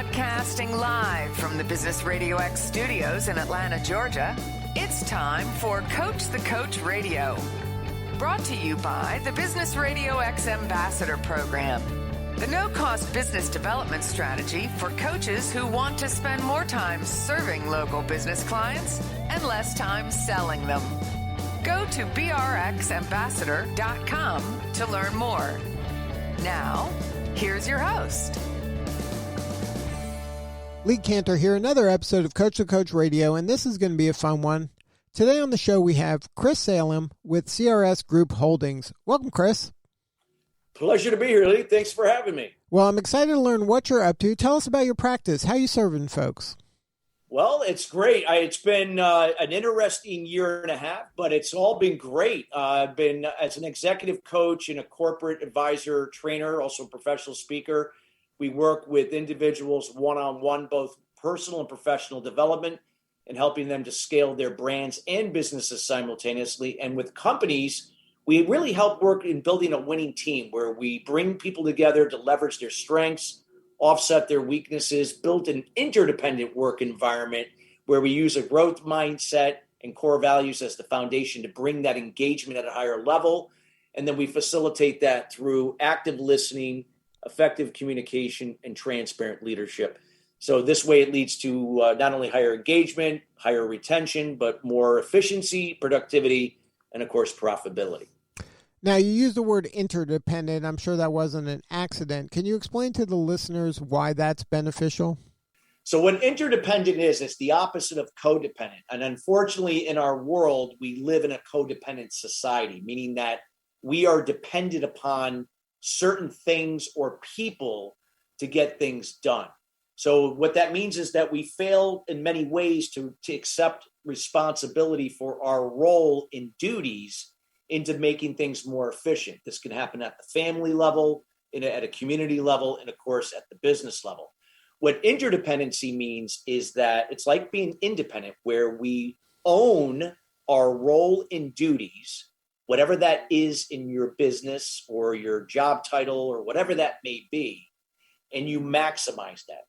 Broadcasting live from the Business RadioX studios in Atlanta, Georgia, it's time for Coach the Coach Radio. Brought to you by the Business RadioX Ambassador Program, the no-cost business development strategy for coaches who want to spend more time serving local business clients and less time selling them. Go to brxambassador.com to learn more. Now, here's your host. Lee Cantor here, another episode of Coach the Coach Radio, and this is going to be a fun one. Today on the show, we have Chris Salem with CRS Group Holdings. Welcome, Chris. Pleasure to be here, Lee. Thanks for having me. Well, I'm excited to learn what you're up to. Tell us about your practice. How you serving folks? Well, it's great. It's been an interesting year and a half, but it's all been great. I've been as an executive coach and a corporate advisor, trainer, also a professional speaker. We work with individuals one-on-one, both personal and professional development, and helping them to scale their brands and businesses simultaneously. And with companies, we really help work in building a winning team where we bring people together to leverage their strengths, offset their weaknesses, build an interdependent work environment where we use a growth mindset and core values as the foundation to bring that engagement at a higher level. And then we facilitate that through active listening, effective communication, and transparent leadership. So this way it leads to not only higher engagement, higher retention, but more efficiency, productivity, and of course, profitability. Now, you used the word interdependent. I'm sure that wasn't an accident. Can you explain to the listeners why that's beneficial? So what interdependent is, it's the opposite of codependent. And unfortunately, in our world, we live in a codependent society, meaning that we are dependent upon certain things or people to get things done. So what that means is that we fail in many ways to accept responsibility for our role in duties into making things more efficient. This can happen at the family level, at a community level, and of course at the business level. What interdependency means is that it's like being independent, where we own our role in duties, whatever that is in your business or your job title or whatever that may be, and you maximize that.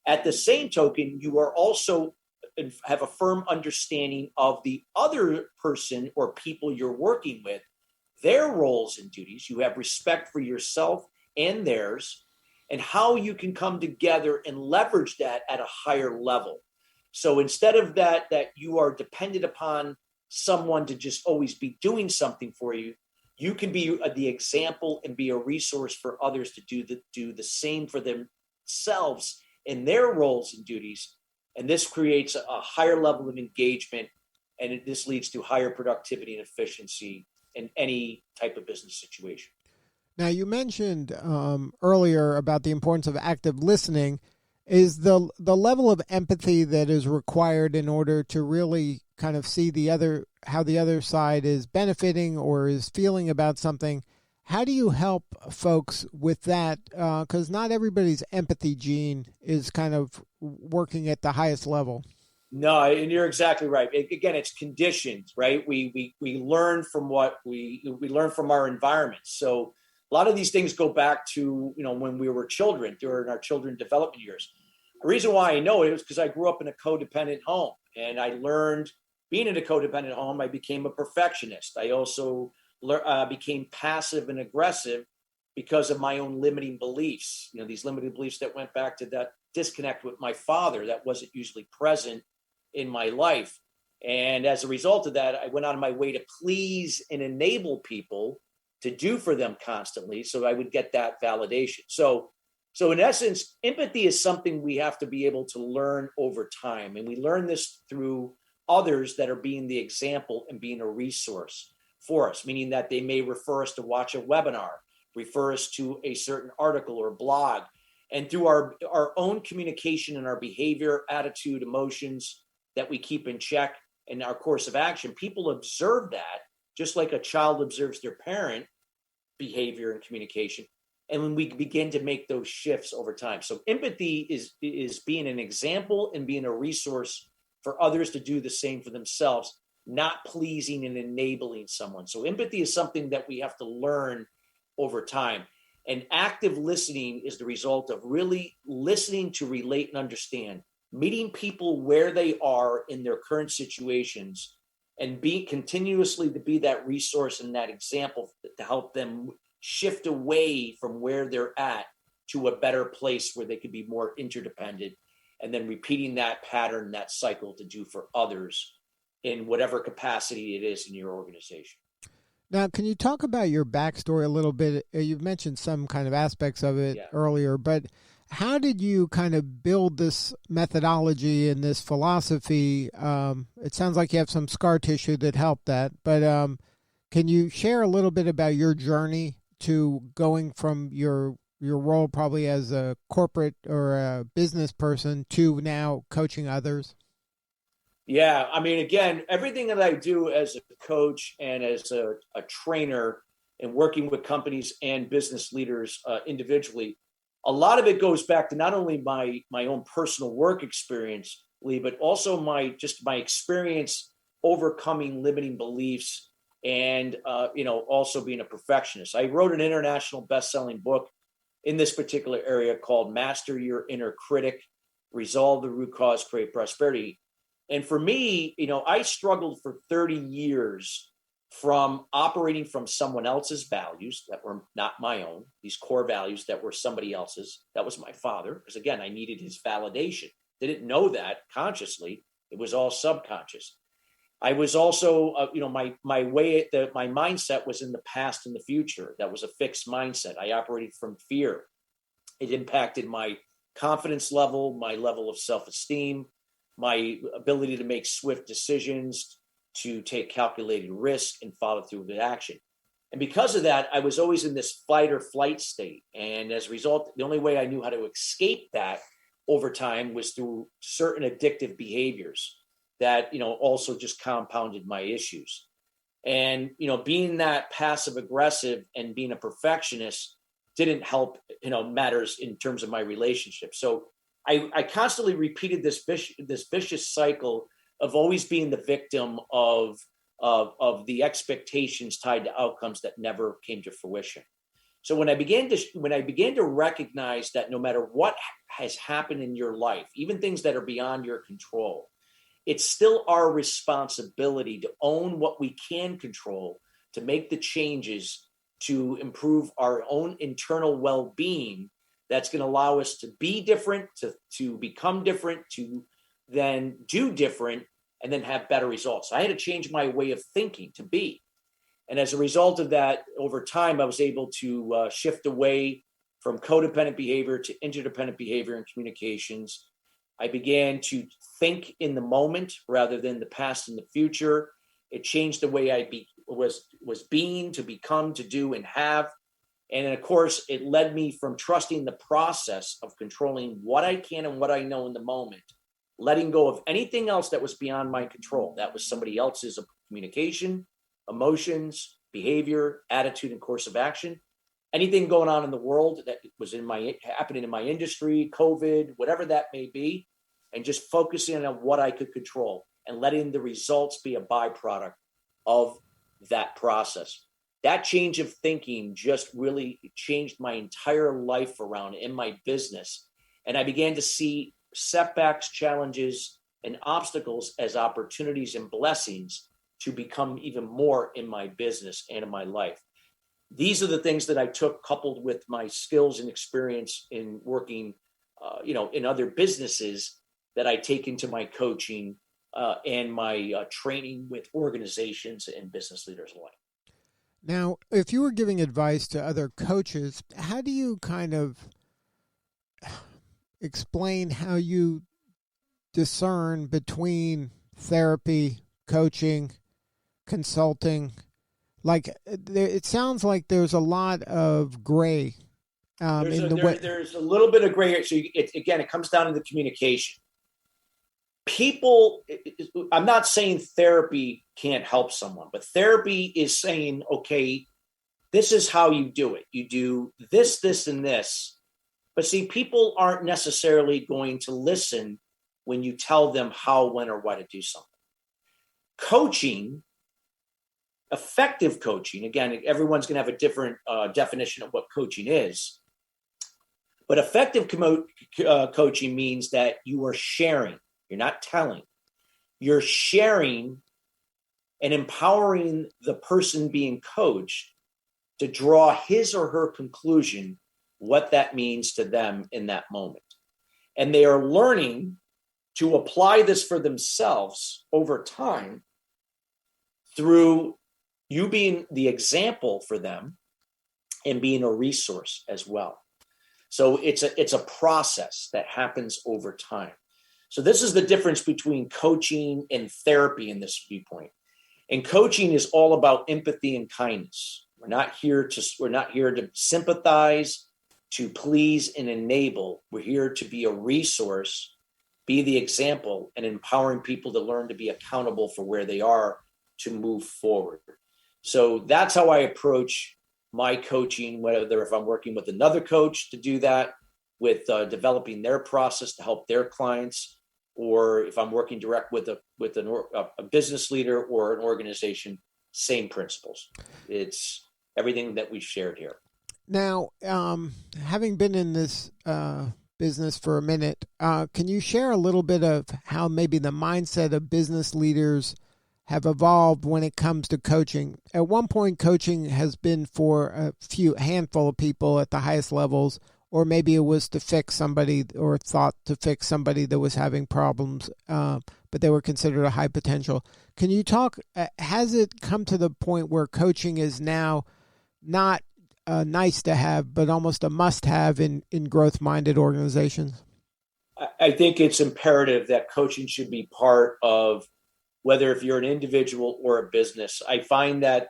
At the same token, you are also have a firm understanding of the other person or people you're working with, their roles and duties. You have respect for yourself and theirs, and how you can come together and leverage that at a higher level. So instead of that you are dependent upon someone to just always be doing something for you, you can be the example and be a resource for others to do the same for themselves in their roles and duties. And this creates a higher level of engagement, and this leads to higher productivity and efficiency in any type of business situation. Now, you mentioned earlier about the importance of active listening. Is the level of empathy that is required in order to really kind of see how the other side is benefiting or is feeling about something? How do you help folks with that? Because not everybody's empathy gene is kind of working at the highest level. No, and you're exactly right. Again, it's conditioned, right? We learn from what we learn from our environment. So a lot of these things go back to, when we were children, during our children development years. The reason why I know it was because I grew up in a codependent home, and I learned being in a codependent home, I became a perfectionist. I also became passive and aggressive because of my own limiting beliefs. These limiting beliefs that went back to that disconnect with my father that wasn't usually present in my life. And as a result of that, I went out of my way to please and enable people to do for them constantly, so I would get that validation. So in essence, empathy is something we have to be able to learn over time. And we learn this through others that are being the example and being a resource for us, meaning that they may refer us to watch a webinar, refer us to a certain article or blog. And through our own communication and our behavior, attitude, emotions that we keep in check in our course of action, people observe that just like a child observes their parent behavior and communication. And when we begin to make those shifts over time. So empathy is being an example and being a resource for others to do the same for themselves, not pleasing and enabling someone. So empathy is something that we have to learn over time. And active listening is the result of really listening to relate and understand, meeting people where they are in their current situations, and be continuously to be that resource and that example to help them shift away from where they're at to a better place where they could be more interdependent, and then repeating that pattern, that cycle to do for others in whatever capacity it is in your organization. Now, can you talk about your backstory a little bit? You've mentioned some kind of aspects of it earlier, but how did you kind of build this methodology and this philosophy? It sounds like you have some scar tissue that helped that, but can you share a little bit about your journey to going from your role probably as a corporate or a business person to now coaching others? Yeah, I mean, again, everything that I do as a coach and as a trainer and working with companies and business leaders individually, a lot of it goes back to not only my own personal work experience, Lee, but also my experience overcoming limiting beliefs and also being a perfectionist. I wrote an international best-selling book in this particular area called Master Your Inner Critic, Resolve the Root Cause, Create Prosperity. And for me, I struggled for 30 years from operating from someone else's values that were not my own, these core values that were somebody else's. That was my father, because again, I needed his validation. Didn't know that consciously. It was all subconscious. I was also, my mindset was in the past and the future. That was a fixed mindset. I operated from fear. It impacted my confidence level, my level of self-esteem, my ability to make swift decisions, to take calculated risk and follow through with action. And because of that, I was always in this fight or flight state. And as a result, the only way I knew how to escape that over time was through certain addictive behaviors that, also just compounded my issues. And, being that passive aggressive and being a perfectionist didn't help, matters in terms of my relationship. So I constantly repeated this vicious cycle of always being the victim of the expectations tied to outcomes that never came to fruition. So when I began to recognize that no matter what has happened in your life, even things that are beyond your control, it's still our responsibility to own what we can control, to make the changes to improve our own internal well-being. That's going to allow us to be different, to become different, to then do different, and then have better results. I had to change my way of thinking to be. And as a result of that, over time, I was able to shift away from codependent behavior to interdependent behavior and communications. I began to think in the moment rather than the past and the future. It changed the way I was being, to become, to do, and have. And of course, it led me from trusting the process of controlling what I can and what I know in the moment, letting go of anything else that was beyond my control. That was somebody else's communication, emotions, behavior, attitude, and course of action. Anything going on in the world that was happening in my industry, COVID, whatever that may be, and just focusing on what I could control and letting the results be a byproduct of that process. That change of thinking just really changed my entire life around in my business. And I began to see setbacks, challenges, and obstacles as opportunities and blessings to become even more in my business and in my life. These are the things that I took, coupled with my skills and experience in working, in other businesses, that I take into my coaching and my training with organizations and business leaders alike. Now, if you were giving advice to other coaches, how do you kind of explain how you discern between therapy, coaching, consulting? Like, it sounds like there's a lot of gray. There's a little bit of gray. So it comes down to the communication. People, I'm not saying therapy can't help someone, but therapy is saying, okay, this is how you do it. You do this, this, and this. But see, people aren't necessarily going to listen when you tell them how, when, or why to do something. Coaching effective coaching, again, everyone's going to have a different definition of what coaching is. But effective coaching means that you are sharing. You're not telling. You're sharing and empowering the person being coached to draw his or her conclusion, what that means to them in that moment. And they are learning to apply this for themselves over time through you being the example for them and being a resource as well. So it's a process that happens over time. So this is the difference between coaching and therapy in this viewpoint. And coaching is all about empathy and kindness. We're not here to sympathize, to please and enable. We're here to be a resource, be the example, and empowering people to learn to be accountable for where they are to move forward. So that's how I approach my coaching, whether if I'm working with another coach to do that, with developing their process to help their clients, or if I'm working direct with a business leader or an organization, same principles. It's everything that we've shared here. Now, having been in this business for a minute, can you share a little bit of how maybe the mindset of business leaders have evolved when it comes to coaching? At one point, coaching has been for a handful of people at the highest levels, or maybe it was to fix somebody or thought to fix somebody that was having problems, but they were considered a high potential. Can you talk, has it come to the point where coaching is now not nice to have, but almost a must-have in growth-minded organizations? I think it's imperative that coaching should be part of, whether if you're an individual or a business. I find that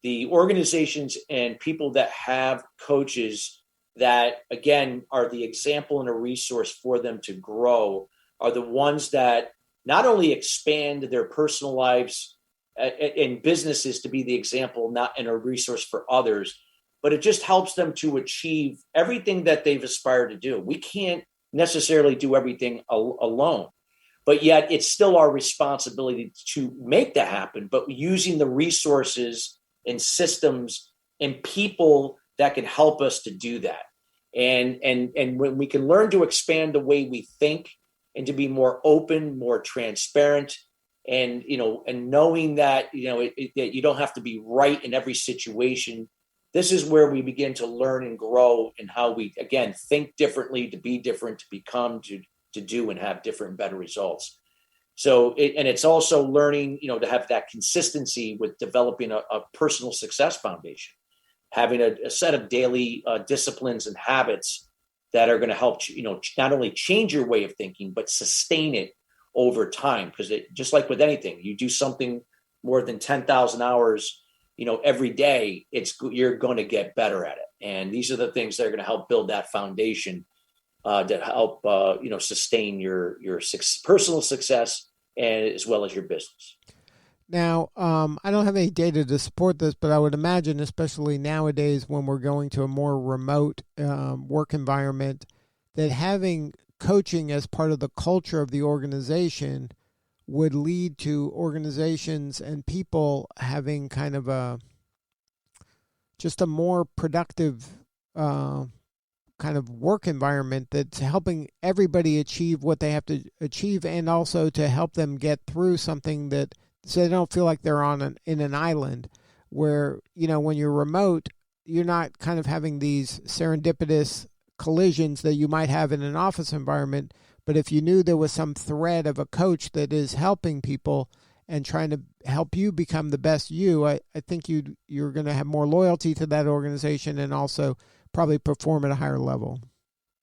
the organizations and people that have coaches that, again, are the example and a resource for them to grow are the ones that not only expand their personal lives and businesses to be the example, not and a resource for others, but it just helps them to achieve everything that they've aspired to do. We can't necessarily do everything alone, but yet it's still our responsibility to make that happen, but using the resources and systems and people that can help us to do that. And when we can learn to expand the way we think and to be more open, more transparent, and knowing that that you don't have to be right in every situation. This is where we begin to learn and grow, and how we, again, think differently, to be different, to become, to do and have different and better results. So, it's also learning, to have that consistency with developing a personal success foundation, having a set of daily disciplines and habits that are going to help, not only change your way of thinking, but sustain it over time. Because just like with anything, you do something more than 10,000 hours every day, you're going to get better at it. And these are the things that are going to help build that foundation that help, sustain your personal success and as well as your business. Now, I don't have any data to support this, but I would imagine, especially nowadays when we're going to a more remote work environment, that having coaching as part of the culture of the organization would lead to organizations and people having kind of just a more productive kind of work environment that's helping everybody achieve what they have to achieve, and also to help them get through something so they don't feel like they're in an island where, when you're remote, you're not kind of having these serendipitous collisions that you might have in an office environment. But if you knew there was some thread of a coach that is helping people and trying to help you become the best you, I think you're going to have more loyalty to that organization and also probably perform at a higher level.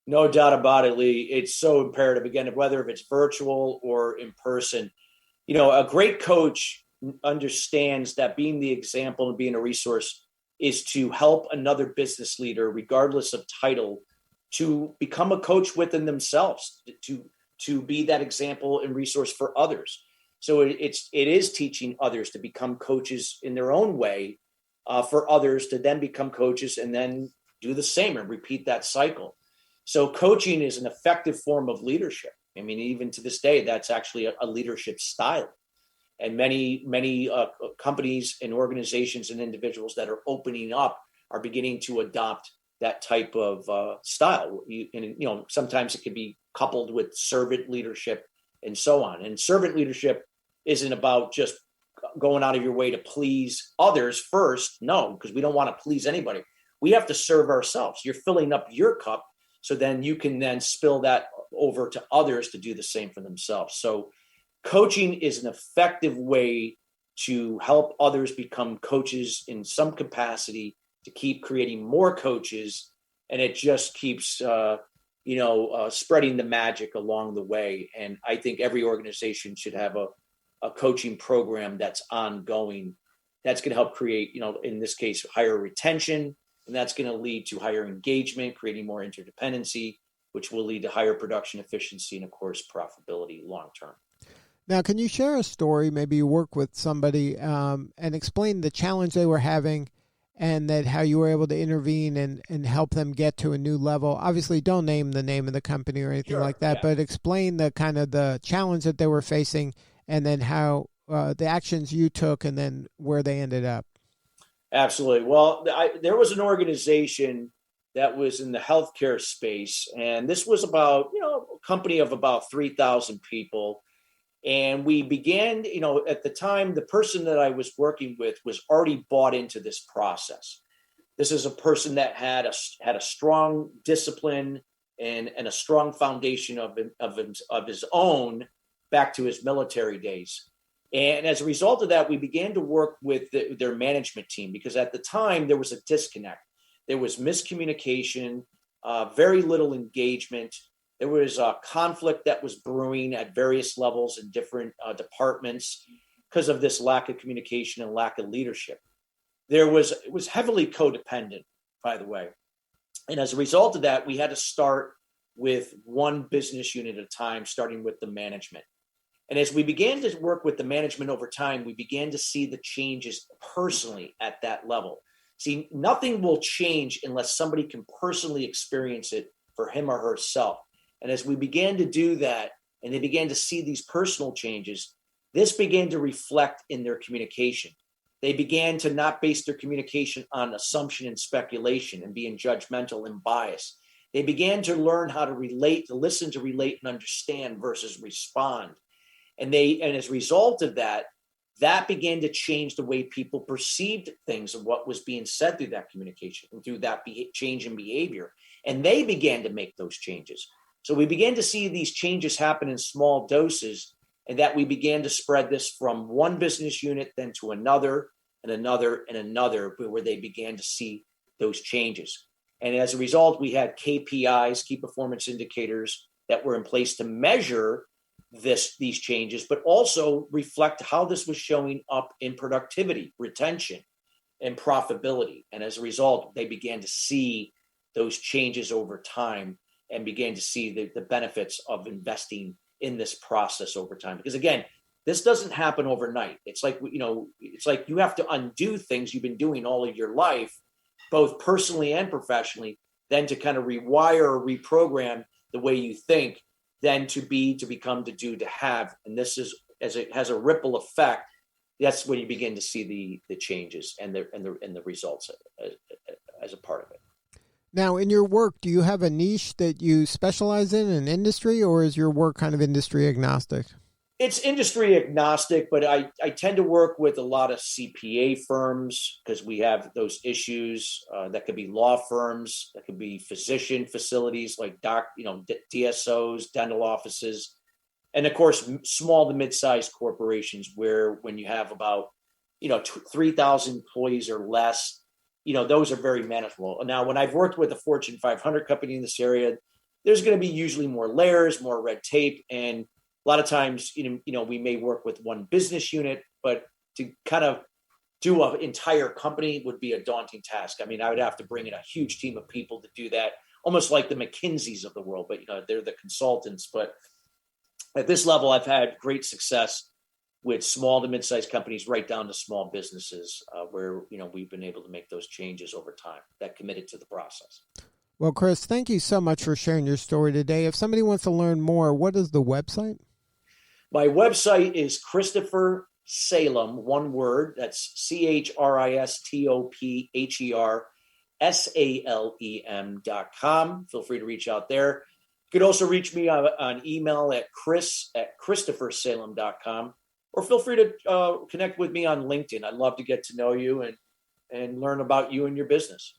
No doubt about it, Lee. It's so imperative, again, whether if it's virtual or in person. A great coach understands that being the example and being a resource is to help another business leader, regardless of title, to become a coach within themselves, to be that example and resource for others. So it is teaching others to become coaches in their own way, for others to then become coaches and then do the same and repeat that cycle. So coaching is an effective form of leadership. I mean, even to this day, that's actually a leadership style. And many companies and organizations and individuals that are opening up are beginning to adopt that type of style. Sometimes it can be coupled with servant leadership and so on. And servant leadership isn't about just going out of your way to please others first. No, because we don't want to please anybody. We have to serve ourselves. You're filling up your cup, so then you can then spill that over to others to do the same for themselves. So coaching is an effective way to help others become coaches in some capacity, to keep creating more coaches, and it just keeps spreading the magic along the way. And I think every organization should have a coaching program that's ongoing, that's going to help create, in this case, higher retention, and that's going to lead to higher engagement, creating more interdependency, which will lead to higher production efficiency and, of course, profitability long term. Now, can you share a story? Maybe you work with somebody and explain the challenge they were having, and that how you were able to intervene and help them get to a new level. Obviously, don't name the name of the company or anything like that, but explain the kind of the challenge that they were facing, and then how the actions you took, and then where they ended up. Absolutely. Well, there was an organization that was in the healthcare space, and this was about, a company of about 3,000 people. And we began, at the time, the person that I was working with was already bought into this process. This is a person that had a strong discipline and a strong foundation of his own back to his military days. And as a result of that, we began to work with their management team, because at the time there was a disconnect. There was miscommunication, very little engagement. There was a conflict that was brewing at various levels in different departments because of this lack of communication and lack of leadership. It was heavily codependent, by the way. And as a result of that, we had to start with one business unit at a time, starting with the management. And as we began to work with the management over time, we began to see the changes personally at that level. See, nothing will change unless somebody can personally experience it for him or herself. And as we began to do that, and they began to see these personal changes, this began to reflect in their communication. They began to not base their communication on assumption and speculation and being judgmental and biased. They began to learn how to relate, to listen, to relate, and understand versus respond. And as a result of that, that began to change the way people perceived things and what was being said through that communication and through that change in behavior. And they began to make those changes. So we began to see these changes happen in small doses, and that we began to spread this from one business unit then to another and another and another, where they began to see those changes. And as a result, we had KPIs, key performance indicators, that were in place to measure these changes, but also reflect how this was showing up in productivity, retention, and profitability. And as a result, they began to see those changes over time and began to see the benefits of investing in this process over time. Because again, this doesn't happen overnight. It's like, you have to undo things you've been doing all of your life, both personally and professionally, then to kind of rewire or reprogram the way you think, then to become, to do, to have. And this is, as it has a ripple effect, that's when you begin to see the changes and the results as a part of it. Now, in your work, do you have a niche that you specialize in an industry, or is your work kind of industry agnostic? It's industry agnostic, but I tend to work with a lot of CPA firms because we have those issues. That could be law firms, that could be physician facilities like DSOs, dental offices, and of course, small to mid-sized corporations where when you have about 3,000 employees or less, those are very manageable. Now, when I've worked with a Fortune 500 company in this area, there's going to be usually more layers, more red tape, and a lot of times, we may work with one business unit, but to kind of do an entire company would be a daunting task. I mean, I would have to bring in a huge team of people to do that, almost like the McKinseys of the world, but they're the consultants. But at this level, I've had great success with small to mid-sized companies, right down to small businesses, where we've been able to make those changes over time that committed to the process. Well, Chris, thank you so much for sharing your story today. If somebody wants to learn more, what is the website? My website is Salem, one word. That's ChristopherSalem.com. Feel free to reach out there. You could also reach me on email at chris@ChristopherSalem.com, or feel free to connect with me on LinkedIn. I'd love to get to know you and learn about you and your business.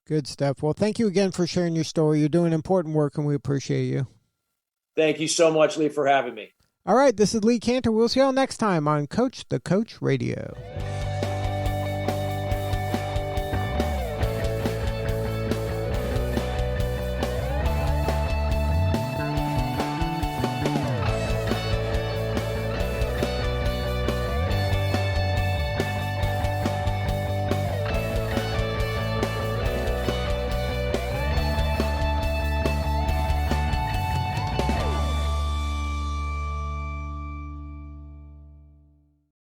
Good stuff. Well, thank you again for sharing your story. You're doing important work, and we appreciate you. Thank you so much, Lee, for having me. All right, this is Lee Cantor. We'll see you all next time on Coach the Coach Radio.